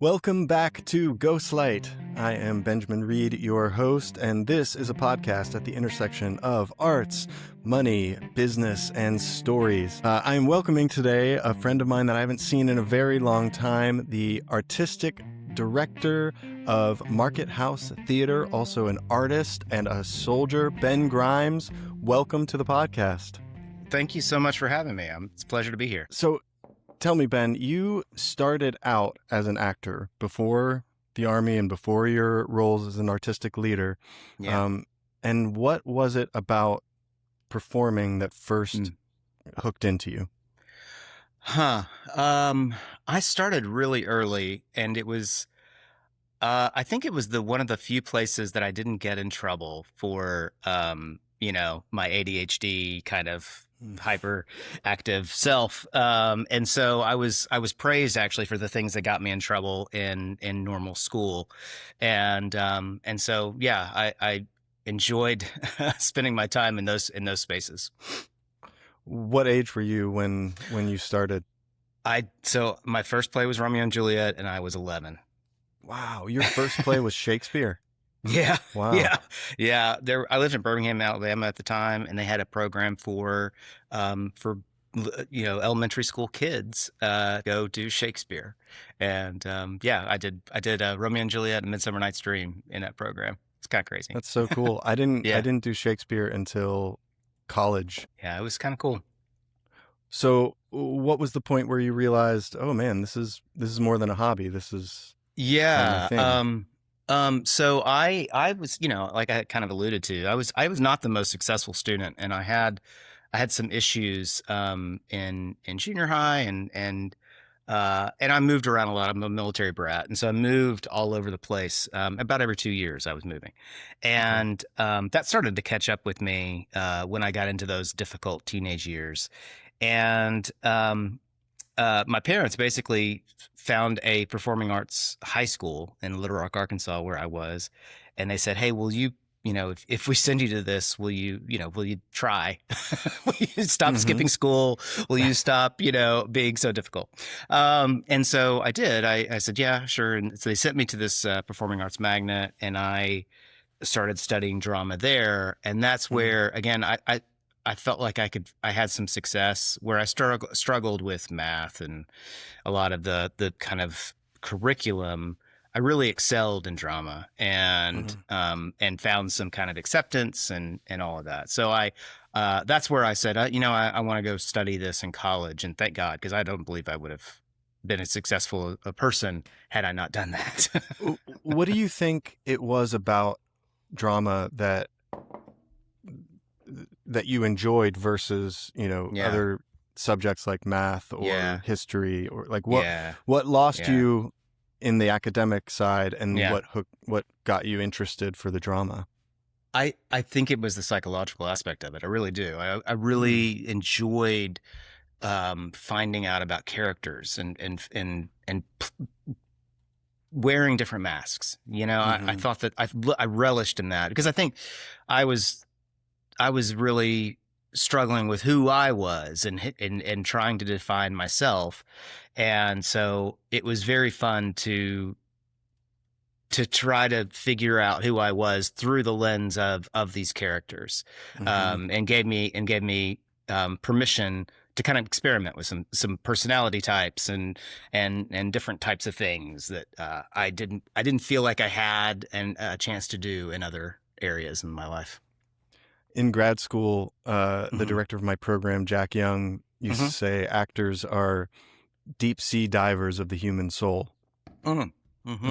Welcome back to Ghostlight. I am Benjamin Reed, your host, and this is a podcast at the intersection of arts, money, business, and stories. I'm welcoming today a friend of mine that I haven't seen in a very long time, the artistic director of Market House Theater, also an artist and a soldier, Ben Grimes. Welcome to the podcast. Thank you so much for having me. It's a pleasure to be here. So, tell me, Ben, you started out as an actor before the Army and before your roles as an artistic leader. Yeah. And what was it about performing that first hooked into you? I started really early, and it was, I think it was one of the few places that I didn't get in trouble for, my ADHD kind of hyperactive self. And so I was praised actually for the things that got me in trouble in normal school. And so, yeah, I enjoyed spending my time in those spaces. What age were you when you started? So my first play was Romeo and Juliet, and I was 11. Wow. Your first play was Shakespeare. Yeah. Wow. Yeah. I lived in Birmingham, Alabama at the time, and they had a program for elementary school kids, go do Shakespeare. And, I did Romeo and Juliet and Midsummer Night's Dream in that program. It's kind of crazy. That's so cool. I didn't do Shakespeare until college. Yeah. It was kind of cool. So what was the point where you realized, oh man, this is more than a hobby. This is Yeah. kind of thing. So I was, like I kind of alluded to, I was not the most successful student, and I had some issues, in junior high, and I moved around a lot. I'm a military brat. And so I moved all over the place. About every 2 years I was moving. And, that started to catch up with me, when I got into those difficult teenage years. And, my parents basically found a performing arts high school in Little Rock, Arkansas, where I was. And they said, hey, will you, if we send you to this, will you try? Will you stop skipping school? Will you stop, being so difficult? And so I did. I said, yeah, sure. And so they sent me to this performing arts magnet, and I started studying drama there. And that's where, again, I felt like I had some success where I struggled with math and a lot of the kind of curriculum. I really excelled in drama and found some kind of acceptance and all of that. So that's where I said, I want to go study this in college, and thank God, because I don't believe I would have been as successful a person had I not done that. What do you think it was about drama that you enjoyed versus, other subjects like math or history, or like what lost you in the academic side, and what got you interested for the drama? I think it was the psychological aspect of it. I really do. I really enjoyed finding out about characters and wearing different masks. I thought that I relished in that, because I think I was really struggling with who I was and trying to define myself. And so it was very fun to try to figure out who I was through the lens of these characters, and gave me permission to kind of experiment with some personality types and different types of things that I didn't feel like I had a chance to do in other areas in my life. In grad school, the director of my program, Jack Young, used to say actors are deep sea divers of the human soul. And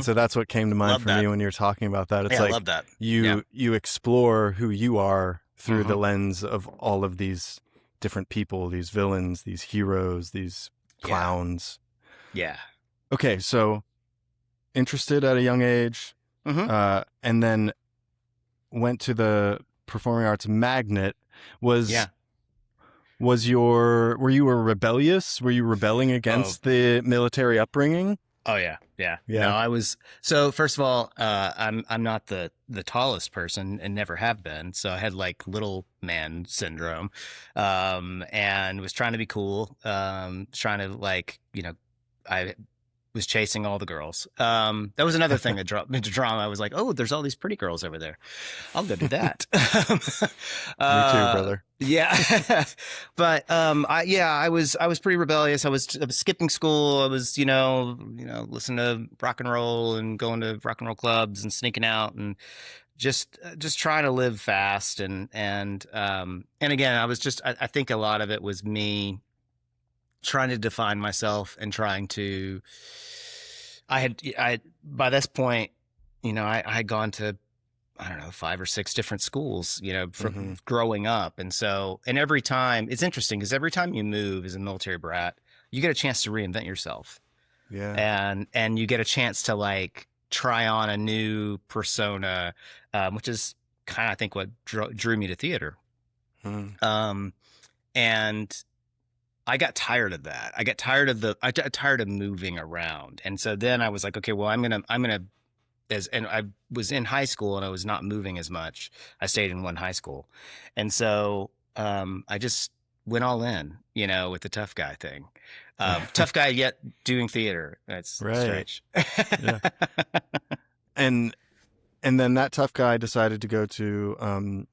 so that's what came to mind me when you're talking about that. It's like, I love that. You explore who you are through the lens of all of these different people, these villains, these heroes, these clowns. Yeah. Okay, so interested at a young age, and then went to the performing arts magnet. Were you rebellious? Were you rebelling against the military upbringing? Oh yeah. No, I was. So first of all, I'm not the tallest person and never have been. So I had like little man syndrome, and was trying to be cool. Trying to I was chasing all the girls. That was another thing that dropped me into drama. I was like, oh, there's all these pretty girls over there. I'll go do that. Me too, brother. Yeah. But I was pretty rebellious. I was skipping school. I was, listening to rock and roll and going to rock and roll clubs and sneaking out and just trying to live fast. And again, I think a lot of it was me trying to define myself and trying to, by this point, I had gone to, I don't know, 5 or 6 different schools, from growing up. And every time it's interesting because every time you move as a military brat, you get a chance to reinvent yourself. Yeah. And you get a chance to like try on a new persona, which is kind of, I think, what drew me to theater. And I got tired of that. I got tired of moving around. And so then I was like, okay, well, and I was in high school and I was not moving as much. I stayed in one high school. And so, I just went all in, with the tough guy thing. Tough guy yet doing theater. That's Right. strange. Yeah. And then that tough guy decided to go to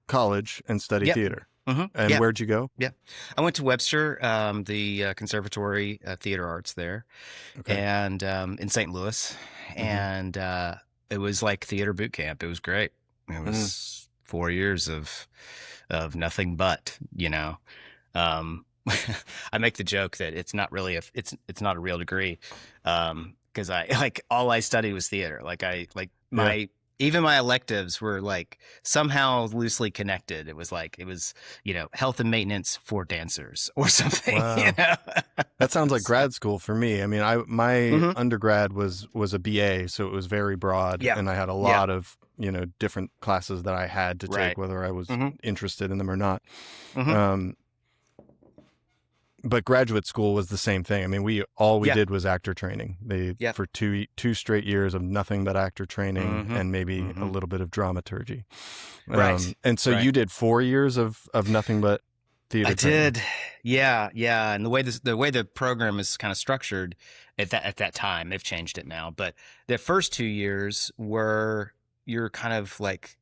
college and study Yep. theater. And where'd you go? Yeah, I went to Webster, the Conservatory Theater Arts there, and in St. Louis, and it was like theater boot camp. It was great. It was 4 years of nothing but, I make the joke that it's not really it's not a real degree, because all I studied was theater. Even my electives were like somehow loosely connected. It was health and maintenance for dancers or something. Wow. That sounds like grad school for me. I mean, my undergrad was a BA, so it was very broad, and I had a lot of different classes that I had to take, whether I was interested in them or not. But graduate school was the same thing. I mean, we did was actor training. For 2 straight years of nothing but actor training and maybe a little bit of dramaturgy. Right. And so you did 4 years of nothing but theater training. I did. Yeah. And the way the program is kind of structured at that time, they've changed it now, but the first 2 years were your kind of like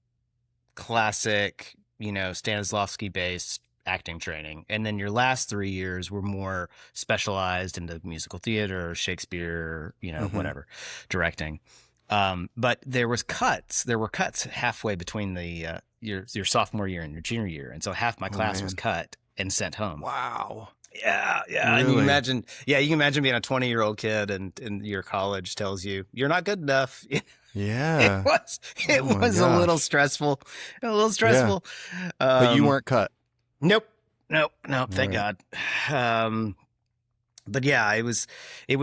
classic, Stanislavski based acting training, and then your last 3 years were more specialized into musical theater, Shakespeare, whatever, directing. But there were cuts halfway between the your sophomore year and your junior year, and so half my class was cut and sent home. Wow. Yeah. Really? And you can imagine being a 20-year-old kid and your college tells you you're not good enough. Yeah. It was a little stressful. But you weren't cut. Nope. Thank God. But yeah, it was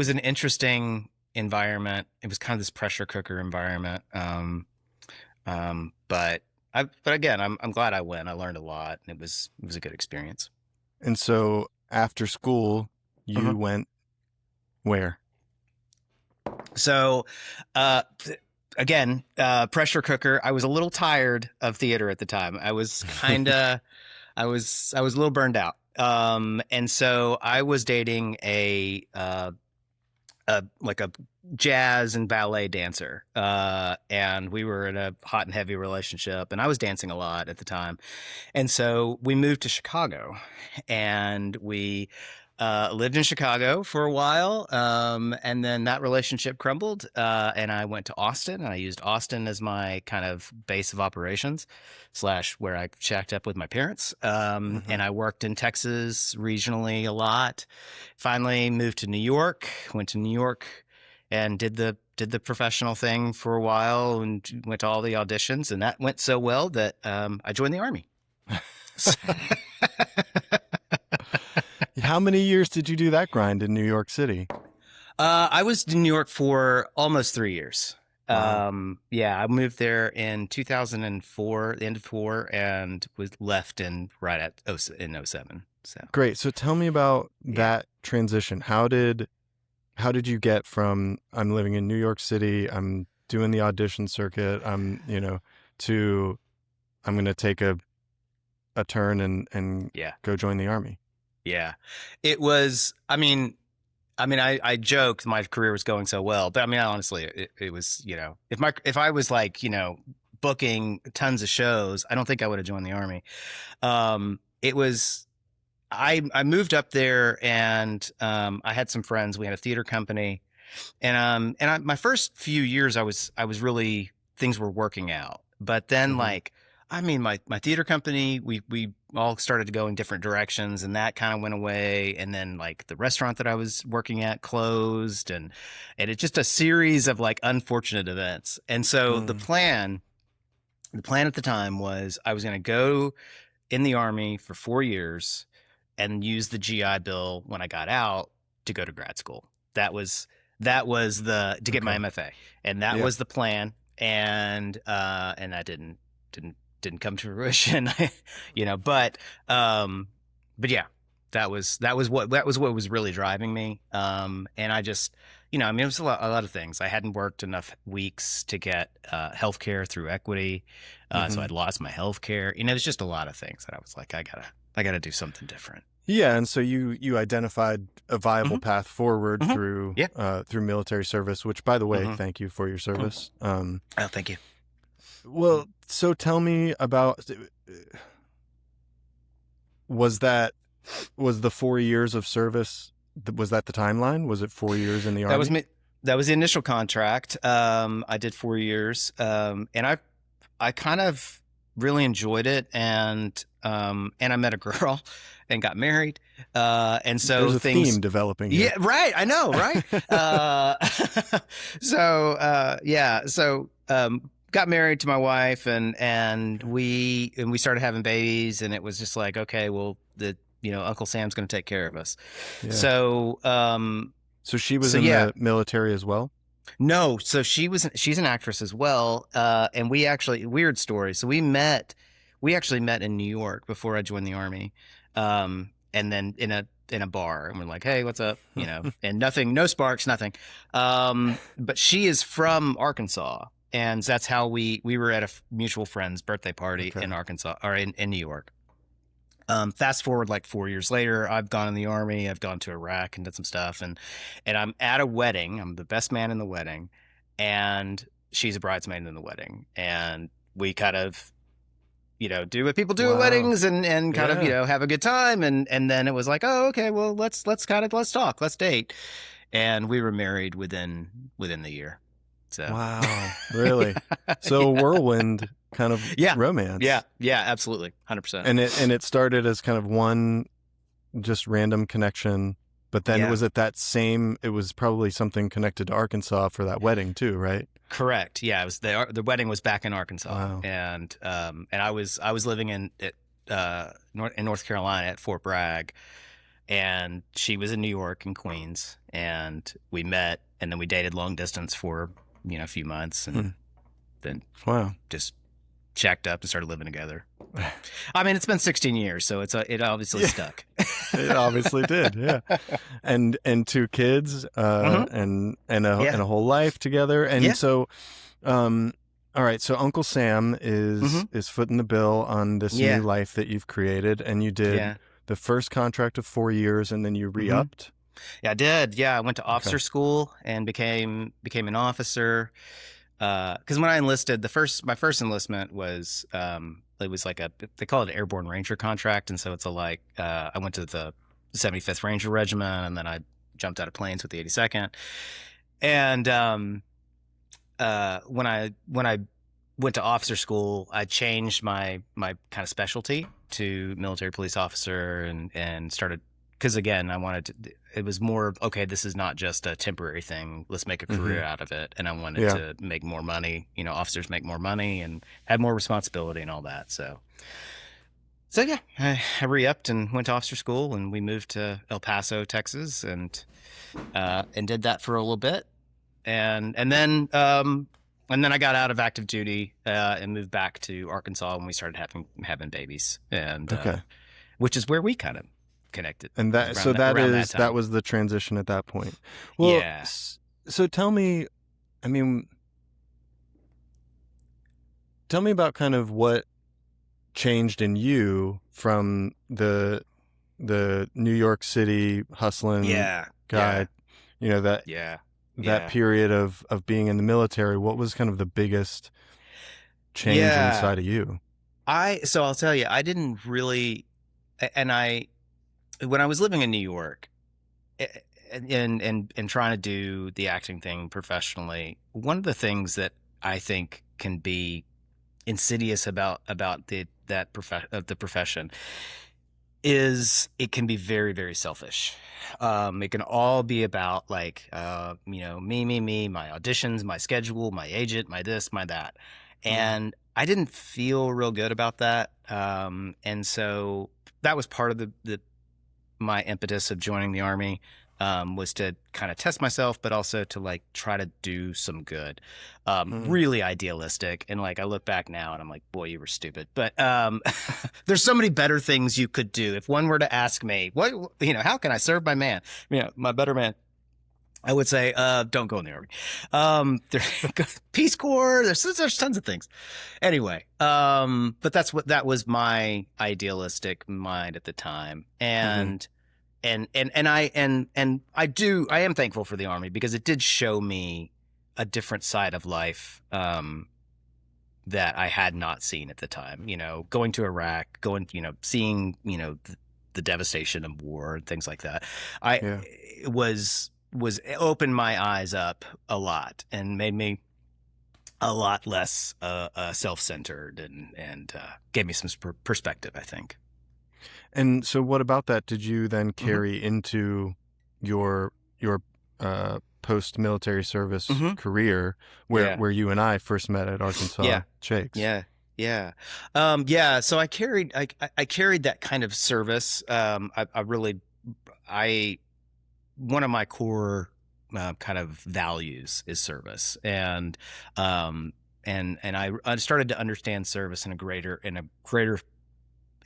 an interesting environment. It was kind of this pressure cooker environment. But again, I'm glad I went. I learned a lot, and it was a good experience. And so after school, you went where? So, again, pressure cooker. I was a little tired of theater at the time. I was I was a little burned out. And so I was dating a jazz and ballet dancer. And we were in a hot and heavy relationship, and I was dancing a lot at the time. And so we moved to Chicago, and we lived in Chicago for a while. And then that relationship crumbled. And I went to Austin, and I used Austin as my kind of base of operations / where I shacked up with my parents. And I worked in Texas regionally a lot. Finally moved to New York, went to New York and did the professional thing for a while and went to all the auditions. And that went so well that, I joined the Army. How many years did you do that grind in New York City? I was in New York for almost 3 years. Wow. I moved there in 2004, the end of 4, and was left in 07. So great. So tell me about that transition. How did you get from I'm living in New York City, I'm doing the audition circuit, to I'm going to take a turn and go join the Army? Yeah, it was, I mean, I mean, I joked my career was going so well, but I mean, honestly, it was, if I was like, booking tons of shows, I don't think I would have joined the Army. It was, I moved up there and, I had some friends. We had a theater company, my first few years, I was really, things were working out, but then Hmm. like, I mean, my theater company, we all started to go in different directions, and that kind of went away. And then like the restaurant that I was working at closed, and it's just a series of like unfortunate events. And so Mm. the plan at the time was I was going to go in the Army for 4 years and use the GI Bill when I got out to go to grad school. That was the to get my Okay. MFA, and that Yeah. was the plan. And that didn't come to fruition, But but yeah, that was what was really driving me. And I just, I mean, it was a lot of things. I hadn't worked enough weeks to get healthcare through equity, so Hmm. I'd lost my healthcare. It was just a lot of things that I was like, I gotta do something different. Yeah, and so you identified a viable Hmm. path forward Hmm. through Yeah. through military service, which, by the way, Hmm. thank you for your Oh, service. thank you. Well, so tell me about, was that was the 4 years of service? Was that the timeline? Was it 4 years in the That was Army? me. That was the initial contract. I did 4 years, and I kind of really enjoyed it, and I met a girl and got married, and so There's a theme things. developing here. Yeah, right. I know, right? Yeah, so got married to my wife, and we started having babies, and it was just like, okay, well, Uncle Sam's going to take care of us. Yeah. So So she was so in yeah, the military as well? no, so she's an actress as well. And we actually, weird story. So we actually met in New York before I joined the Army. And then in a bar, and we're like, "Hey, what's up?" And nothing, no sparks, nothing. But she is from Arkansas, and that's how we were at a mutual friend's birthday party Okay. in Arkansas, or in New York. Fast forward like 4 years later, I've gone in the Army. I've gone to Iraq and did some stuff, and I'm at a wedding. I'm the best man in the wedding, and she's a bridesmaid in the wedding, and we kind of, do what people do at Wow. weddings, and kind of, Yeah. have a good time, and then it was like, oh, okay, well, let's talk, let's date, and we were married within the year. So Wow. Really? So a whirlwind kind of yeah, romance. yeah, absolutely, 100%. And it started as kind of one just random connection, but then Yeah. it was probably something connected to Arkansas for that wedding too, right? Correct. Yeah, it was the wedding was back in Arkansas, Wow. and I was living in North Carolina at Fort Bragg, and she was in New York in Queens, and we met, and then we dated long distance for a few months, Hmm. and then Wow. just checked up and started living together. I mean, it's been 16 years, so it obviously Yeah. stuck. It obviously did, yeah. And two kids, Hmm. and Yeah. a whole life together. And Yeah. so, all right. So Uncle Sam Hmm. is footing the bill on this new Yeah. life that you've created, and you did Yeah. the first contract of 4 years, and then you Hmm. re-upped. Yeah, I did. Yeah, I went to Okay. officer school and became an officer. Because when I enlisted, my first enlistment was it was like they call it an airborne ranger contract, and so it's I went to the 75th Ranger Regiment, and then I jumped out of planes with the 82nd. And when I went to officer school, I changed my kind of specialty to military police officer, and started, because again, I wanted to. It was more of, okay, this is not just a temporary thing. Let's make a career Hmm. out of it, and I wanted Yeah. to make more money. Officers make more money and have more responsibility and all that. So yeah, I re-upped and went to officer school, and we moved to El Paso, Texas, and did that for a little bit, and then I got out of active duty and moved back to Arkansas, and we started having babies, and Okay. which is where we kind of connected. And that, so Around that that time. was the transition at that point. Well, Yeah. so tell me, I mean, tell me about kind of what changed in you from the New York City hustling Yeah. guy Yeah. you know, Yeah. that Yeah. period of being in the military, what was kind of the biggest change Yeah. inside of you? So I'll tell you, I didn't really, and when I was living in New York and trying to do the acting thing professionally, one of the things that I think can be insidious about the profession is it can be very, very selfish. It can all be about like, me, my auditions, my schedule, my agent, my this, my that. Mm. And I didn't feel real good about that. And so that was part of my impetus of joining the army, was to kind of test myself, but also to like try to do some good. Mm. Really idealistic. And like I look back now and I'm like, boy, you were stupid. But there's so many better things you could do. If one were to ask me, how can I serve my man? My better man. I would say, don't go in the army. There, Peace Corps. There's tons of things. Anyway, but that was my idealistic mind at the time, Mm-hmm. I am thankful for the army because it did show me a different side of life, that I had not seen at the time. Going to Iraq, seeing the devastation of war and things like that. I Yeah. was opened my eyes up a lot and made me a lot less self-centered and gave me some perspective, I think. And so what about that did you then Mm-hmm. carry into your post-military service Mm-hmm. career Yeah. where you and I first met at Yeah. Arkansas Shakes? Yeah. Yeah. Yeah. So I carried that kind of service. I one of my core kind of values is service, and I started to understand service in a greater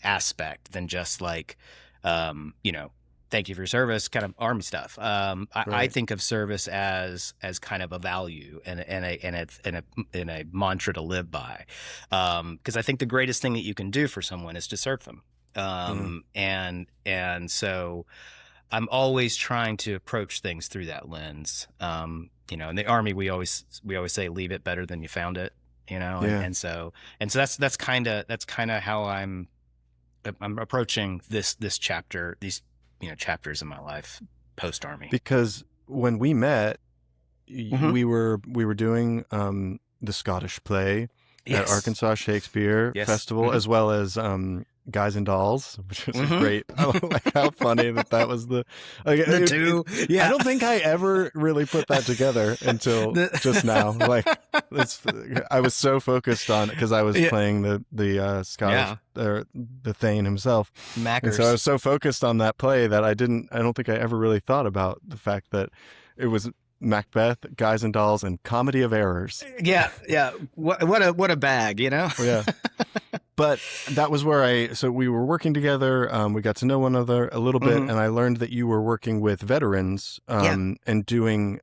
aspect than just like, thank you for your service, kind of army stuff. I Right. think of service as kind of a value and a mantra to live by, because I think the greatest thing that you can do for someone is to serve them. Mm. And so I'm always trying to approach things through that lens. In the army, we always say, leave it better than you found it. Yeah. And so that's kind of how I'm approaching this chapter, these chapters in my life post army. Because when we met, Mm-hmm. we were doing the Scottish play at Yes. Arkansas Shakespeare Yes. Festival, Mm-hmm. as well as Guys and Dolls, which was a great. I Mm-hmm. like how funny that was the. Like, The two. I Yeah. don't think I ever really put that together until just now. Like, I was so focused on because I was Yeah. playing the Scottish Yeah. or the Thane himself, and so I Mackers. was so focused on that play that I don't think I ever really thought about the fact that it was Macbeth, Guys and Dolls, and Comedy of Errors. Yeah. Yeah. What a bag, Yeah. But that was where so we were working together. We got to know one another a little bit, Mm-hmm. and I learned that you were working with veterans Yeah. and doing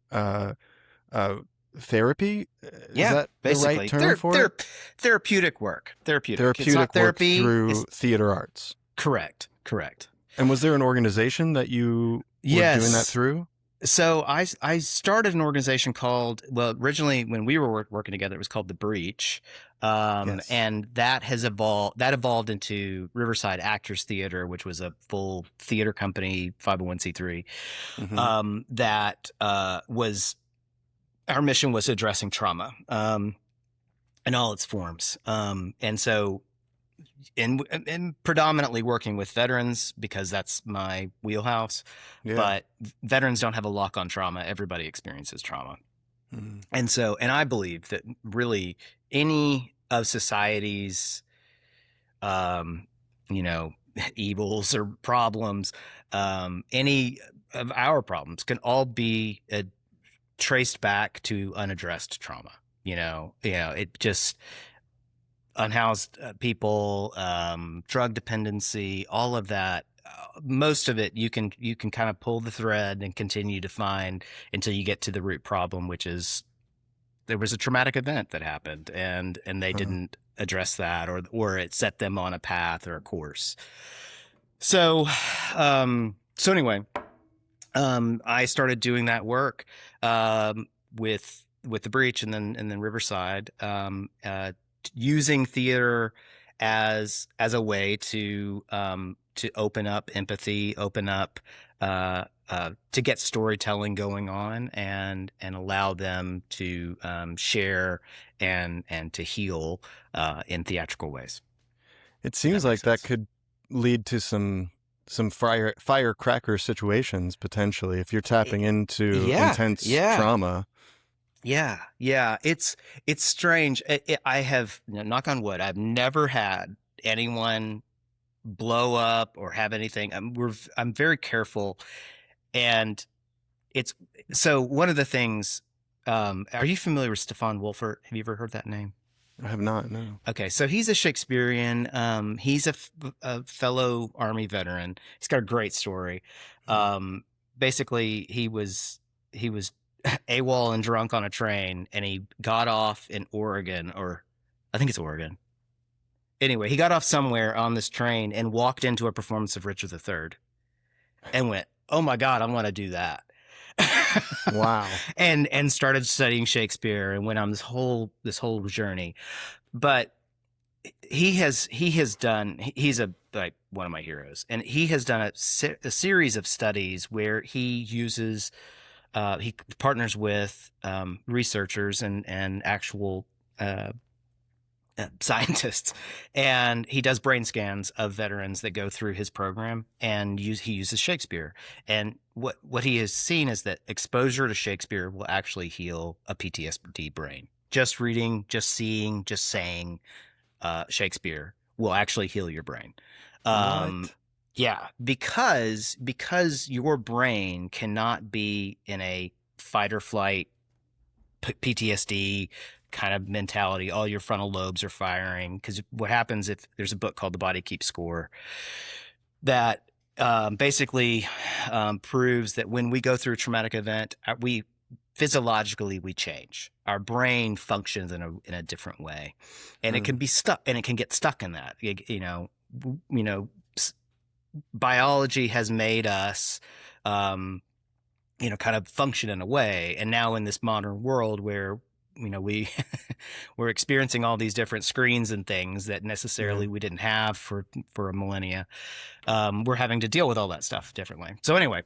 therapy. Is Yeah. that the right Basically, term for it? therapeutic work. Therapeutic. It's not Therapeutic work therapy. through It's theater arts. correct. Correct. And was there an organization that you were doing that Yes. through? So I started an organization called, well, originally when we were working together, it was called The Breach. Yes. And that evolved into Riverside Actors Theater, which was a full theater company, 501c3. Mm-hmm. That was, our mission was addressing trauma, in all its forms. And so, and predominantly working with veterans because that's my wheelhouse. Yeah. But veterans don't have a lock on trauma. Everybody experiences trauma. Mm-hmm. And I believe that really any of society's, um, you know, evils or problems, any of our problems can all be traced back to unaddressed trauma. It just unhoused people, drug dependency, all of that. Most of it you can kind of pull the thread and continue to find until you get to the root problem, which is there was a traumatic event that happened and they Uh, didn't address that, or it set them on a path or a course. So anyway, I started doing that work with the Breach and then Riverside, using theater as a way to open up empathy, open up to get storytelling going on, and allow them to share and to heal in theatrical ways. It If that seems makes like that sense. could lead to some firecracker situations potentially if you're tapping into Yeah, intense yeah. trauma. Yeah. It's strange. I have, knock on wood, I've never had anyone blow up or have anything. I'm very careful, and it's so one of the things. Are you familiar with Stefan Wolfert? Have you ever heard that name? I have not, no. Okay, so he's a Shakespearean. He's a fellow Army veteran. He's got a great story. Hmm. Um, Basically, he was AWOL and drunk on a train, and he got off in Oregon, or I think it's Oregon. Anyway, he got off somewhere on this train and walked into a performance of Richard III and went, "Oh my God, I want to do that." Wow. And started studying Shakespeare and went on this whole journey. But he has done, he's a like one of my heroes, and he has done a series of studies where he uses he partners with researchers and actual uh, scientists, and he does brain scans of veterans that go through his program, and he uses Shakespeare. And what he has seen is that exposure to Shakespeare will actually heal a PTSD brain. Just reading, just seeing, just saying Shakespeare will actually heal your brain. Um, What? yeah, because your brain cannot be in a fight or flight PTSD kind of mentality. All your frontal lobes are firing, because what happens, if there's a book called The Body Keeps Score that basically proves that when we go through a traumatic event, we physiologically we change. Our brain functions in a different way, and it Hmm. can be stuck, and it can get stuck in that. You know, biology has made us kind of function in a way. And now in this modern world where, we we're experiencing all these different screens and things that Yeah. necessarily we didn't have for a millennia, we're having to deal with all that stuff differently. So anyway,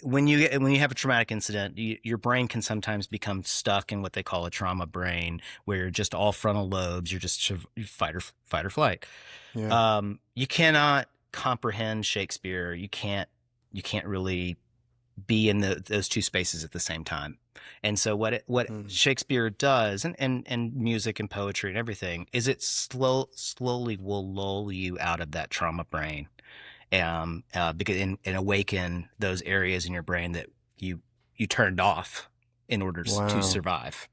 when you have a traumatic incident, your brain can sometimes become stuck in what they call a trauma brain, where you're just all frontal lobes, you're just fight or flight. Yeah. You cannot comprehend Shakespeare. You can't really be in those two spaces at the same time. And so what Hmm. Shakespeare does, and music and poetry and everything, is it slowly will lull you out of that trauma brain, because and awaken those areas in your brain that you turned off in order to Wow. survive.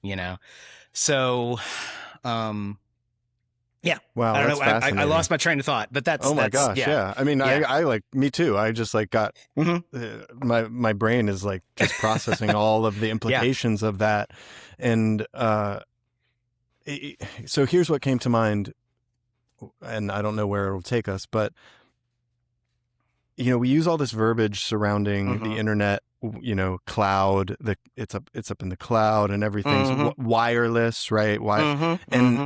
You know, so um, yeah. Wow, I don't that's know. I fascinating. lost my train of thought, but Oh my that's gosh, yeah, yeah. I mean, yeah. I like me too. I just like got Hmm. my brain is like just processing all of the Yeah. implications of that. And so here's what came to mind, and I don't know where it'll take us, but we use all this verbiage surrounding the Hmm. internet, cloud, it's up in the cloud and everything's Hmm. wireless, right? Why? Hmm. And Hmm.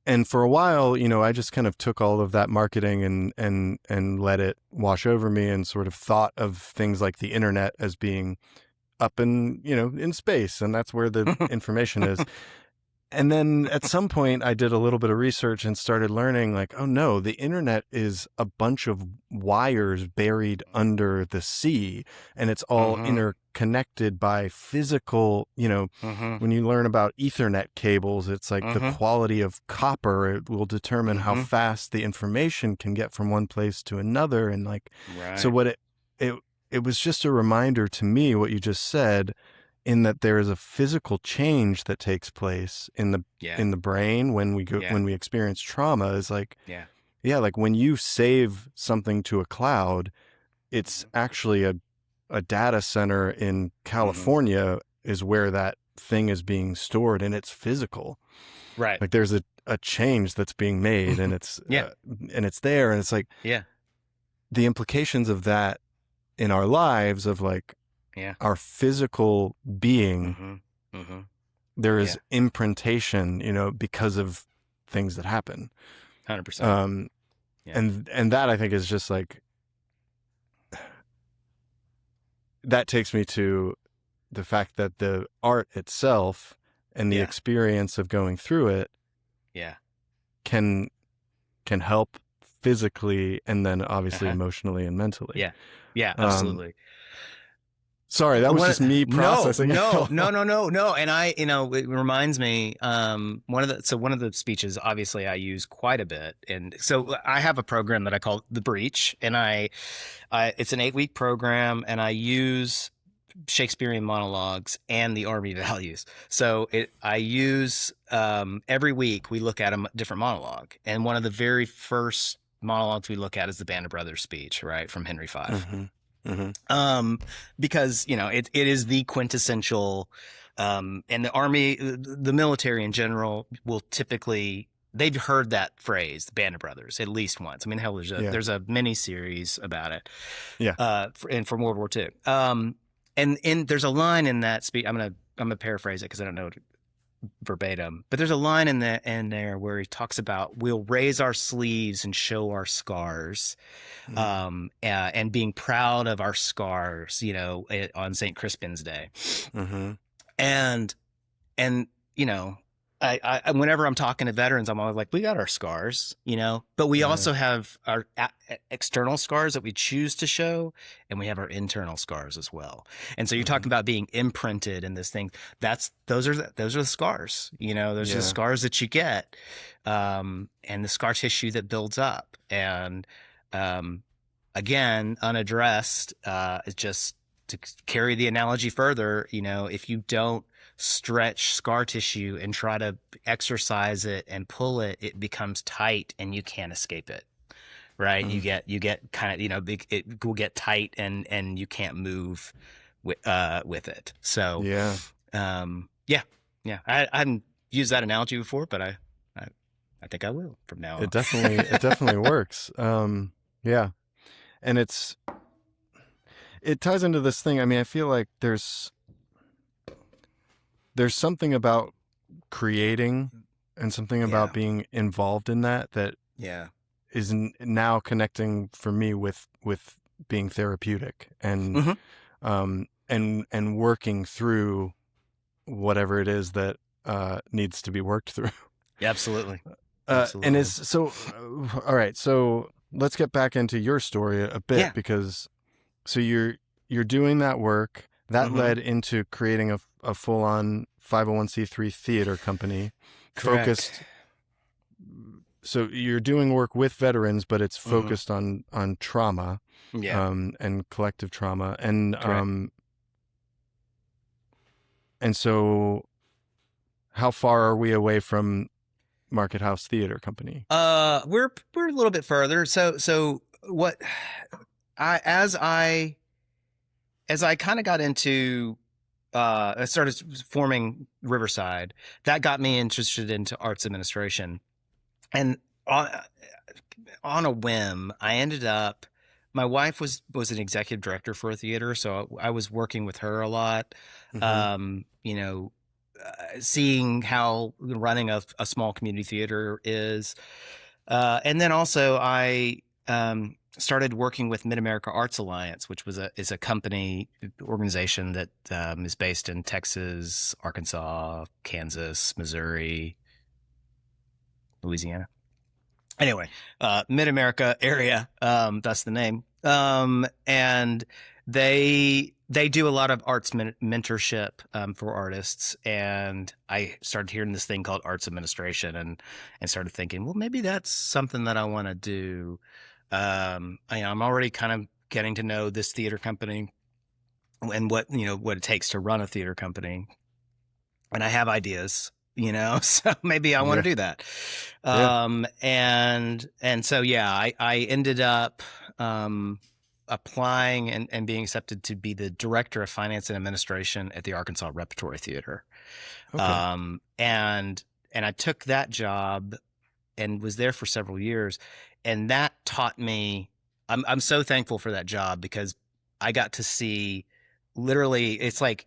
and for a while, I just kind of took all of that marketing and let it wash over me, and sort of thought of things like the internet as being up in space, and that's where the information is. And then at some point, I did a little bit of research and started learning, like, oh no, the internet is a bunch of wires buried under the sea, and it's all Hmm. interconnected by physical, Hmm. when you learn about Ethernet cables, it's like the Hmm. quality of copper. It will determine how Hmm. fast the information can get from one place to another. And like, so Right. what it, it was just a reminder to me, what you just said, in that there is a physical change that takes place in the Yeah. in the brain when Yeah. we experience trauma. Is like, Yeah. yeah, like when you save something to a cloud, it's Hmm. actually a data center in Hmm. California is where that thing is being stored, and it's physical. Right. Like there's a change that's being made, and Yeah. it's there, and it's like Yeah. the implications of that. in our lives of like Yeah. our physical being, Mm-hmm. Mm-hmm. there Yeah. is imprintation, because of things that happen. 100%. Um, Yeah. and that I think is just like, that takes me to the fact that the art itself and the Yeah. experience of going through it Yeah. can help physically and then obviously Uh-huh. emotionally and mentally. Yeah. Yeah, Um, absolutely. sorry, that was One, just me no, processing it no, all. no, no, no, no. And it reminds me, one of the speeches, obviously I use quite a bit. And so I have a program that I call The Breach, and it's an 8-week program, and I use Shakespearean monologues and the Army values. So I use, every week we look at a different monologue. And one of the very first monologues we look at is the Band of Brothers speech, right? From Henry V. Mm-hmm. Mm-hmm. Because it is the quintessential, and the army, the military in general will typically, they've heard that phrase, the Band of Brothers, at least once. I mean, hell, Yeah. there's a mini series about it, Yeah. and from World War II. And there's a line in that speech. I'm gonna paraphrase it because I don't know it verbatim, but there's a line in there where he talks about, we'll raise our sleeves and show our scars, and being proud of our scars, on St. Crispin's Day. Mm-hmm. And, and, whenever I'm talking to veterans, I'm always like, we got our scars, but we Yeah. also have our external scars that we choose to show, and we have our internal scars as well. And so you're talking about being imprinted in this thing. Those are the scars, those are the scars that you get, and the scar tissue that builds up. And, again, unaddressed, is just to carry the analogy further, if you don't stretch scar tissue and try to exercise it and pull it, it becomes tight and you can't escape it. Right. Mm. You get kind of, it will get tight and you can't move with it. So, Yeah. yeah. I hadn't used that analogy before, but I think I will from now on. It definitely works. Yeah. And it ties into this thing. I mean, I feel like there's something about creating and something about being involved in that Yeah. is now connecting for me with being therapeutic and and working through whatever it is that needs to be worked through. Absolutely. And it's so all right, so let's get back into your story a bit, because so you're doing that work that led into creating a full-on 501c3 theater company. Correct. Focused. So you're doing work with veterans, but it's focused on trauma, and collective trauma, and and so how far are we away from Market House Theater Company? We're a little bit further. So what as I kind of got into, I started forming Riverside, that got me interested into arts administration. And on a whim, I ended up, my wife was an executive director for a theater, so I was working with her a lot. Seeing how running a small community theater is. And then also I started working with Mid-America Arts Alliance, which is a company organization that is based in Texas, Arkansas, Kansas, Missouri, Louisiana. Anyway, Mid-America area, that's the name. And they do a lot of arts mentorship for artists, and I started hearing this thing called arts administration, and started thinking, well, maybe that's something that I want to do. I'm already kind of getting to know this theater company and what it takes to run a theater company, and I have ideas. So maybe I want to do that. And so, I ended up applying and being accepted to be the director of finance and administration at the Arkansas Repertory Theater. Okay. And I took that job and was there for several years. And that taught me, I'm so thankful for that job, because I got to see literally, it's like,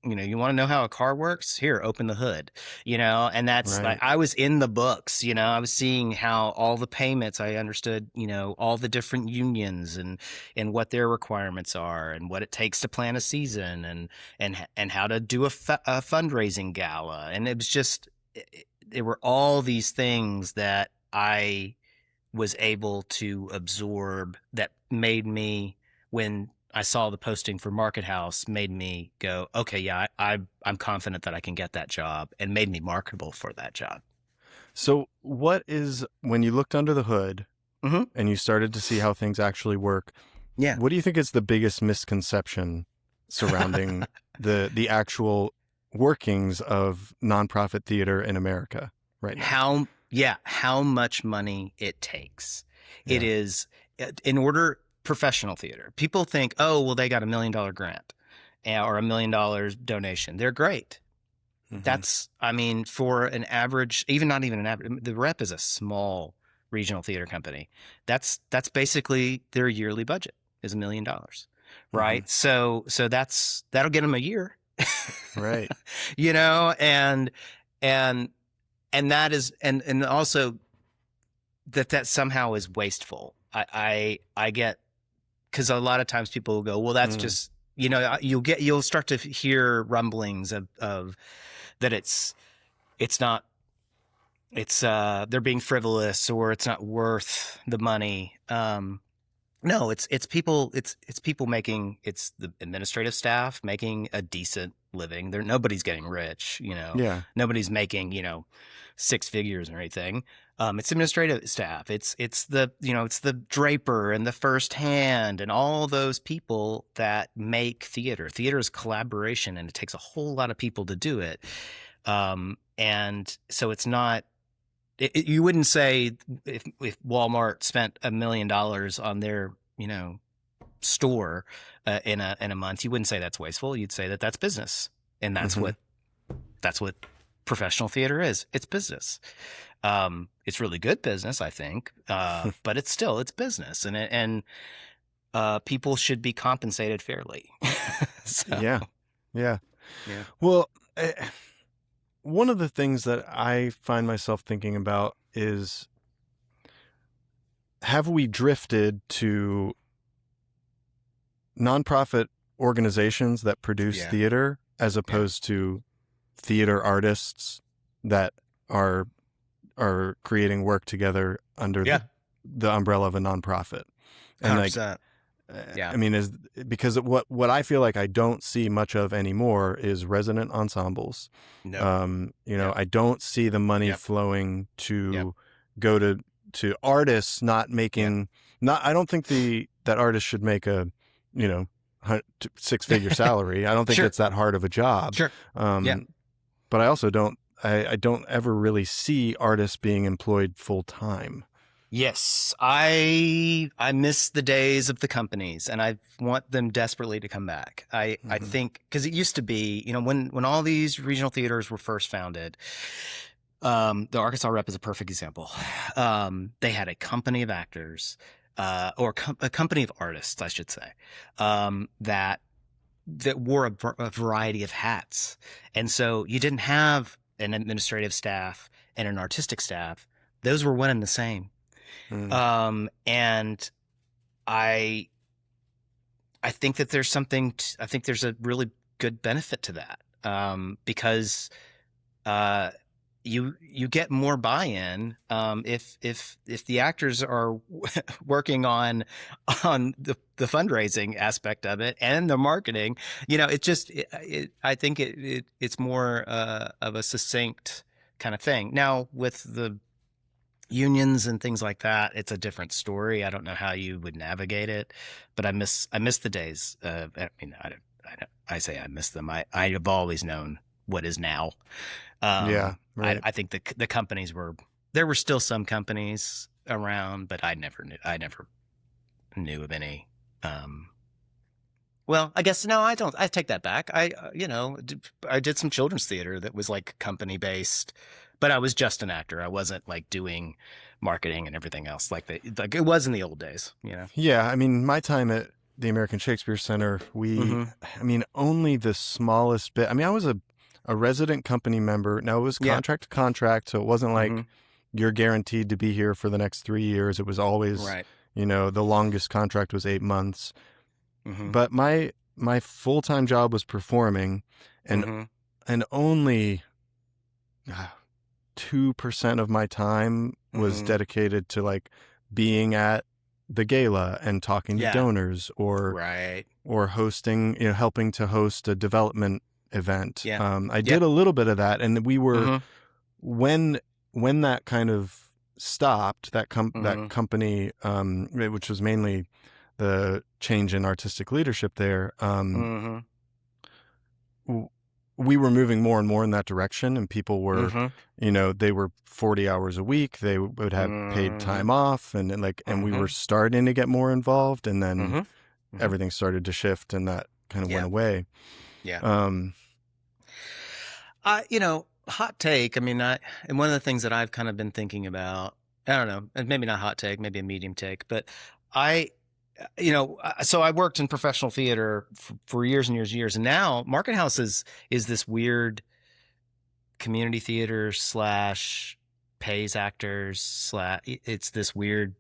you want to know how a car works? Here, open the hood, and that's like, Right. I was in the books, I was seeing how all the payments, I understood, all the different unions and what their requirements are and what it takes to plan a season and how to do a fundraising gala. And it was just, there were all these things that I was able to absorb that made me, when I saw the posting for Market House, made me go, okay, yeah, I'm confident that I can get that job, and made me marketable for that job. So when you looked under the hood Mm-hmm. and you started to see how things actually work, Yeah. what do you think is the biggest misconception surrounding the actual workings of nonprofit theater in America right now? How much money it takes. It Yeah. is, in order, professional theater. People think, oh, well, they got $1 million grant or $1 million donation. They're great. Mm-hmm. That's, I mean, for an average, even not even an average, the Rep is a small regional theater company. That's basically their yearly budget is $1 million, Mm-hmm. right? So that'll get them a year, Right. and and that is, and also that somehow is wasteful. I get, because a lot of times people will go, well, that's Mm. just, you'll start to hear rumblings of that it's not, they're being frivolous, or it's not worth the money. No, it's people, it's people making, it's the administrative staff making a decent living. Nobody's getting rich, Yeah. nobody's making, six figures or anything. It's administrative staff. It's the, it's the draper and the first hand and all those people that make theater. Theater is collaboration, and it takes a whole lot of people to do it. And so it's not, you wouldn't say, if Walmart spent $1 million on their, store in a month, you wouldn't say that's wasteful. You'd say that that's business, and Mm-hmm. that's what professional theater is. It's business. It's really good business, I think, but it's business, and people should be compensated fairly. So Yeah. Yeah. yeah, Well, one of the things that I find myself thinking about is, have we drifted to nonprofit organizations that produce yeah, theater as yeah, opposed to theater artists that are creating work together under yeah, the umbrella of a nonprofit? And like, 100%. Yeah, I mean, is because what I feel like I don't see much of anymore is resident ensembles. nope, yep, I don't see the money yep, flowing yep, to go to artists not yep. making, not I don't think that artists should make a, you know, six-figure salary. I don't think Sure, it's that hard of a job. sure. Yeah. Um, but I also I don't ever really see artists being employed full time. Yes, I miss the days of the companies, and I want them desperately to come back. I Mm-hmm. think, because it used to be, when all these regional theaters were first founded, the Arkansas Rep is a perfect example. They had a company of actors, or a company of artists, I should say, that wore a variety of hats, and so you didn't have an administrative staff and an artistic staff; those were one and the same. Mm. And I think that there's something, I think there's a really good benefit to that, because uh, you get more buy-in, if the actors are working on the fundraising aspect of it and the marketing. It just, I think it's more of a succinct kind of thing. Now, with the unions and things like that, it's a different story. I don't know how you would navigate it, but I miss the days. I mean, I say I miss them. I have always known what is now. Yeah. Right. I think the companies there were still some companies around, but I never knew of any. Well, I guess no, I don't. I take that back. I did some children's theater that was like company based, but I was just an actor. I wasn't like doing marketing and everything else like it was in the old days. Yeah. I mean, my time at the American Shakespeare Center, Mm-hmm. I mean, only the smallest bit. I mean, I was a resident company member. Now, it was Yeah. contract to contract, so it wasn't Mm-hmm. like you're guaranteed to be here for the next 3 years. It was always, Right. the longest contract was 8 months. Mm-hmm. But my full-time job was performing, and Mm-hmm. only 2% of my time was Mm-hmm. dedicated to like being at the gala and talking to Yeah. donors, Right. or hosting, helping to host a development event. Yeah. I did Yep. a little bit of that, and we were, Mm-hmm. when that kind of stopped, that Mm-hmm. company, which was mainly the change in artistic leadership there, Mm-hmm. we were moving more and more in that direction, and people were, Mm-hmm. they were 40 hours a week. They would have paid Mm-hmm. time off, and we Mm-hmm. were starting to get more involved, and then Mm-hmm. Mm-hmm. everything started to shift, and that kind of went Yeah. away. Yeah. Um, Hot take. I mean, and one of the things that I've kind of been thinking about, I don't know, and maybe not hot take, maybe a medium take, but I, so I worked in professional theater for years and years and years, and now Market House is this weird community theater slash pays actors slash. It's this weird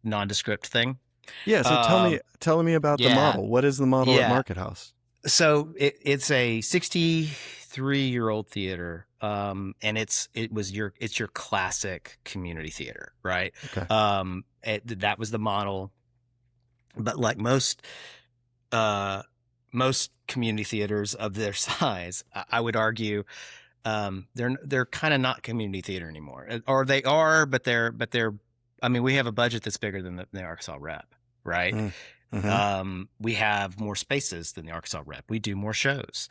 nondescript thing. yeah. So tell me about the Yeah, model. What is the model at yeah. Market House? So it's a 63-year-old theater, and it's your classic community theater, right? Okay. That was the model, but like most community theaters of their size, I would argue, they're kind of not community theater anymore, or they are, but they're. I mean, we have a budget that's bigger than the Arkansas Rep, right? Mm-hmm. We have more spaces than the Arkansas Rep. We do more shows.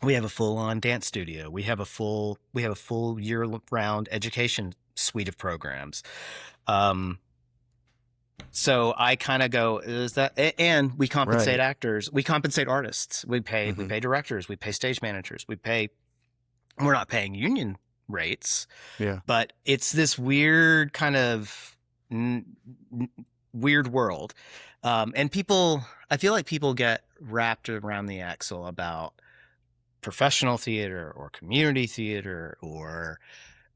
We have a full-on dance studio. We have a full year-round education suite of programs. So I kind of go, is that, and we compensate Right. actors, we compensate artists, we pay Mm-hmm. directors, we pay stage managers, we're not paying union rates, Yeah. but it's this weird kind of weird world. And I feel like people get wrapped around the axle about professional theater or community theater or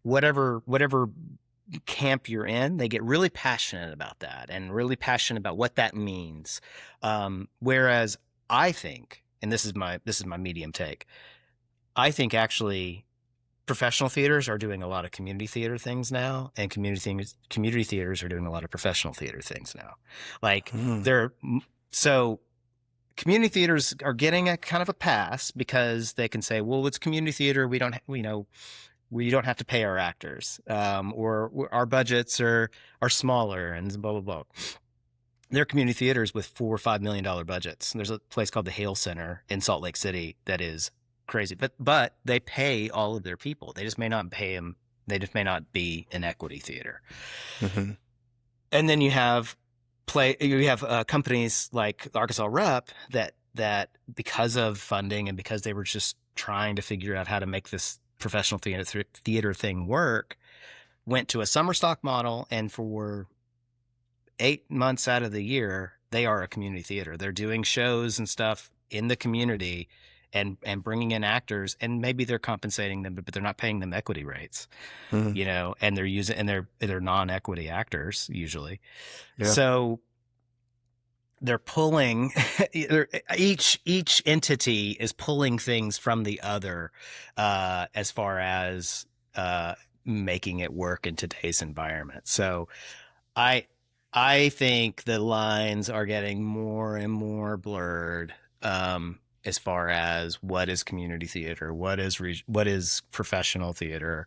whatever camp you're in. They get really passionate about that and really passionate about what that means. Whereas I think, and this is my medium take, I think actually professional theaters are doing a lot of community theater things now, and community theaters are doing a lot of professional theater things now. Like so community theaters are getting a kind of a pass because they can say, well, it's community theater. We don't have to pay our actors, or our budgets are smaller and blah, blah, blah. There are community theaters with $4 or $5 million budgets. And there's a place called the Hale Center in Salt Lake City that is crazy, but they pay all of their people. They just may not pay them. They just may not be an equity theater. Mm-hmm. And then you have companies like the Arkansas Rep that because of funding and because they were just trying to figure out how to make this professional theater thing work, went to a summer stock model, and for 8 months out of the year, they are a community theater. They're doing shows and stuff in the community and bringing in actors, and maybe they're compensating them, but they're not paying them equity rates, Mm-hmm. and they're non-equity actors usually. Yeah. So they're pulling each entity is pulling things from the other, as far as making it work in today's environment. So I think the lines are getting more and more blurred, as far as what is community theater, what is professional theater,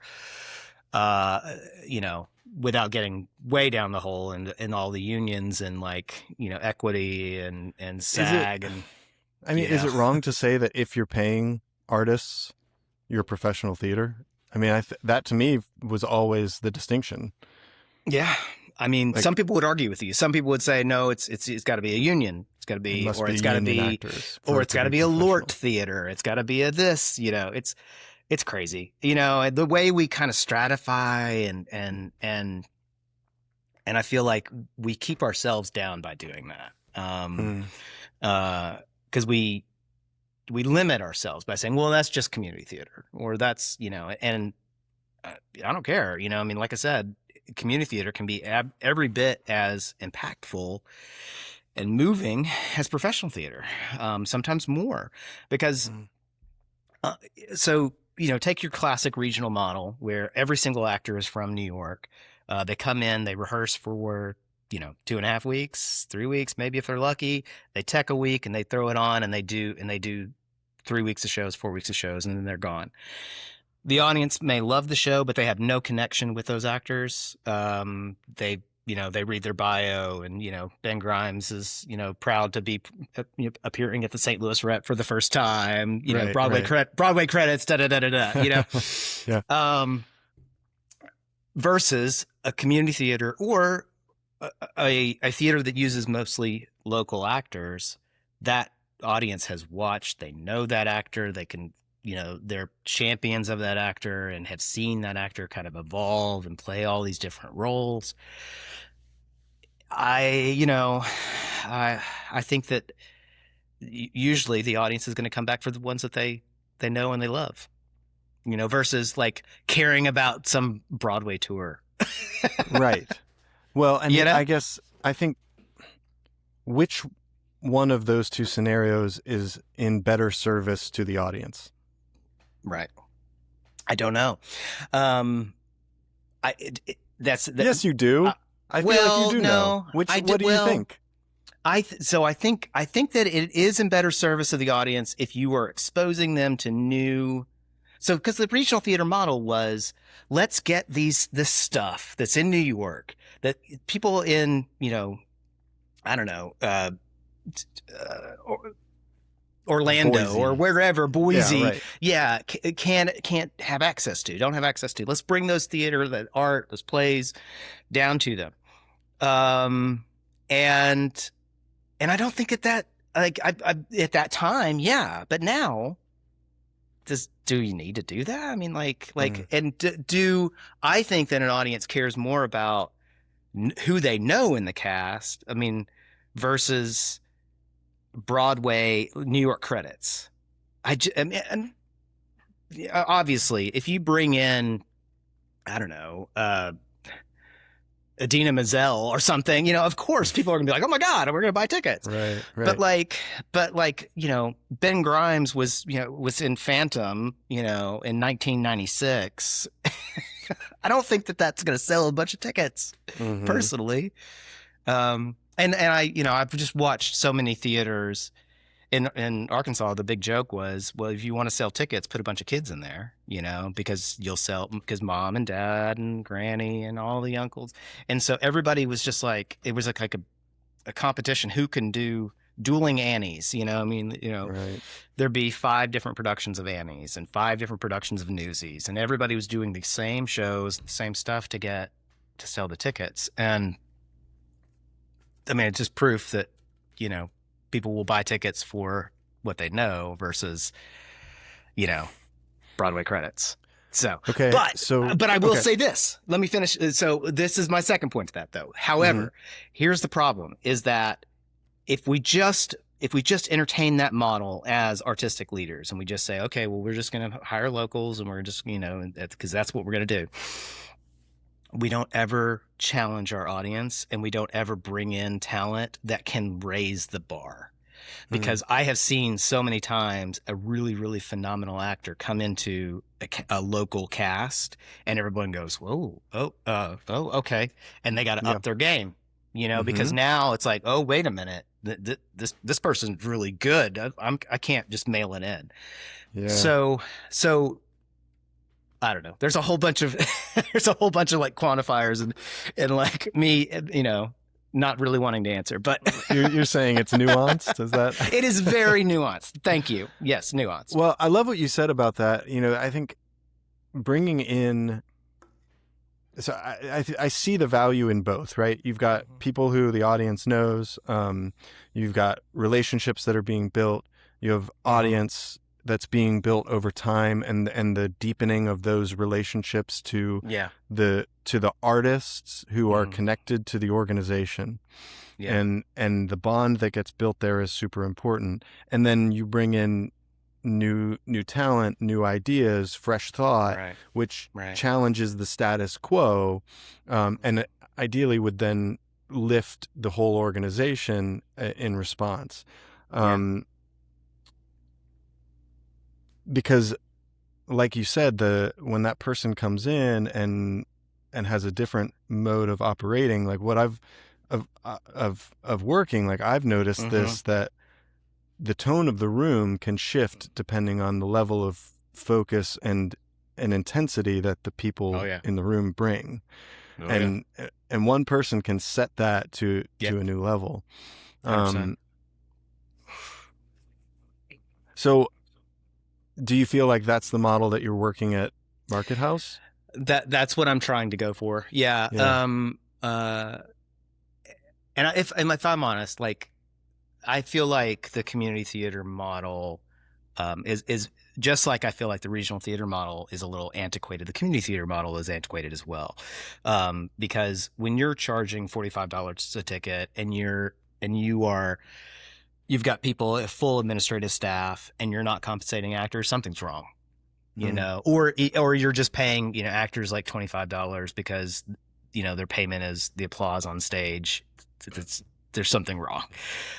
without getting way down the hole and all the unions and equity and SAG Is it wrong to say that if you're paying artists, you're professional theater? I mean, that to me was always the distinction. Yeah. I mean, some people would argue with you. Some people would say, no, it's got to be a union. It's got to be, or it's got to be, or it's got to be a Lort theater. It's got to be a this, it's crazy. The way we kind of stratify and I feel like we keep ourselves down by doing that. Mm. Because we limit ourselves by saying, well, that's just community theater, or that's, and I don't care. I mean, like I said, community theater can be every bit as impactful and moving as professional theater, sometimes more, because so, take your classic regional model where every single actor is from New York. They come in, they rehearse for 2.5 weeks, 3 weeks, maybe if they're lucky. They tech a week and they throw it on, and they do 3 weeks of shows, 4 weeks of shows, and then they're gone. The audience may love the show, but they have no connection with those actors. They read their bio, and Ben Grimes is proud to be appearing at the St. Louis Rep for the first time. Right, Broadway right. Broadway credits, da da da da da. Yeah. Versus a community theater or a theater that uses mostly local actors. That audience has watched. They know that actor. They can. They're champions of that actor and have seen that actor kind of evolve and play all these different roles. I think that usually the audience is going to come back for the ones that they know and they love, versus like caring about some Broadway tour. Right. Well, and I think which one of those two scenarios is in better service to the audience? Right. I don't know. Yes, you do. I feel like you do know. What do you think? I think that it is in better service of the audience if you are exposing them to new. So, because the regional theater model was, let's get this stuff that's in New York that people in, I don't know, Orlando Boise. or wherever, Boise, yeah, right. can't have access to, don't have access to. Let's bring those theater, that art, those plays down to them. And I don't think that like I at that time, yeah, but now do you need to do that? I mean, and do I think that an audience cares more about who they know in the cast? I mean, versus Broadway, New York credits. And obviously, if you bring in, I don't know, Idina Menzel or something, of course people are gonna be like, oh my God, we're gonna buy tickets. Right. But Ben Grimes was in Phantom, in 1996. I don't think that's gonna sell a bunch of tickets, personally. And I've just watched so many theaters in Arkansas. The big joke was, well, if you want to sell tickets, put a bunch of kids in there, because because mom and dad and granny and all the uncles. And so everybody was just like, it was like a competition. Who can do dueling Annies? Right. There'd be 5 different productions of Annies and 5 different productions of Newsies. And everybody was doing the same shows, the same stuff to sell the tickets. And I mean, it's just proof that, people will buy tickets for what they know versus, Broadway credits. So, okay. But I will say this. Let me finish. So this is my second point to that, though. However, here's the problem: is that if we just entertain that model as artistic leaders, and we just say, okay, well, we're just going to hire locals, and we're just, because that's what we're going to do. We don't ever challenge our audience, and we don't ever bring in talent that can raise the bar. Because I have seen so many times a really, really phenomenal actor come into a local cast, and everyone goes, whoa, okay. And they got to up their game, because now it's like, oh, wait a minute. This person's really good. I can't just mail it in. Yeah. So I don't know. There's a whole bunch of like quantifiers and like me, not really wanting to answer, but you're saying it's nuanced. Is that? It is very nuanced. Thank you. Yes. Nuanced. Well, I love what you said about that. I think bringing in, so I see the value in both, right? You've got people who the audience knows. You've got relationships that are being built. You have audience that's being built over time, and the deepening of those relationships to the artists who are connected to the organization. Yeah. and the bond that gets built there is super important. And then you bring in new talent, new ideas, fresh thought, Right. which Right. challenges the status quo, and ideally would then lift the whole organization in response. Yeah. Because like you said, when that person comes in and has a different mode of operating, like what I've of working, like I've noticed Mm-hmm. this, that the tone of the room can shift depending on the level of focus and intensity that the Oh people yeah. in the room bring. Oh yeah. And one person can set that to Yep. a new level. 100%. So do you feel like that's the model that you're working at Market House? That's what I'm trying to go for. Yeah. Yeah. And if I'm honest, like I feel like the community theater model is just like I feel like the regional theater model is a little antiquated. The community theater model is antiquated as well, because when you're charging $45 a ticket and you've got people, a full administrative staff, and you're not compensating actors, something's wrong. You know, or you're just paying, you know, actors like $25 because, you know, their payment is the applause on stage. There's something wrong,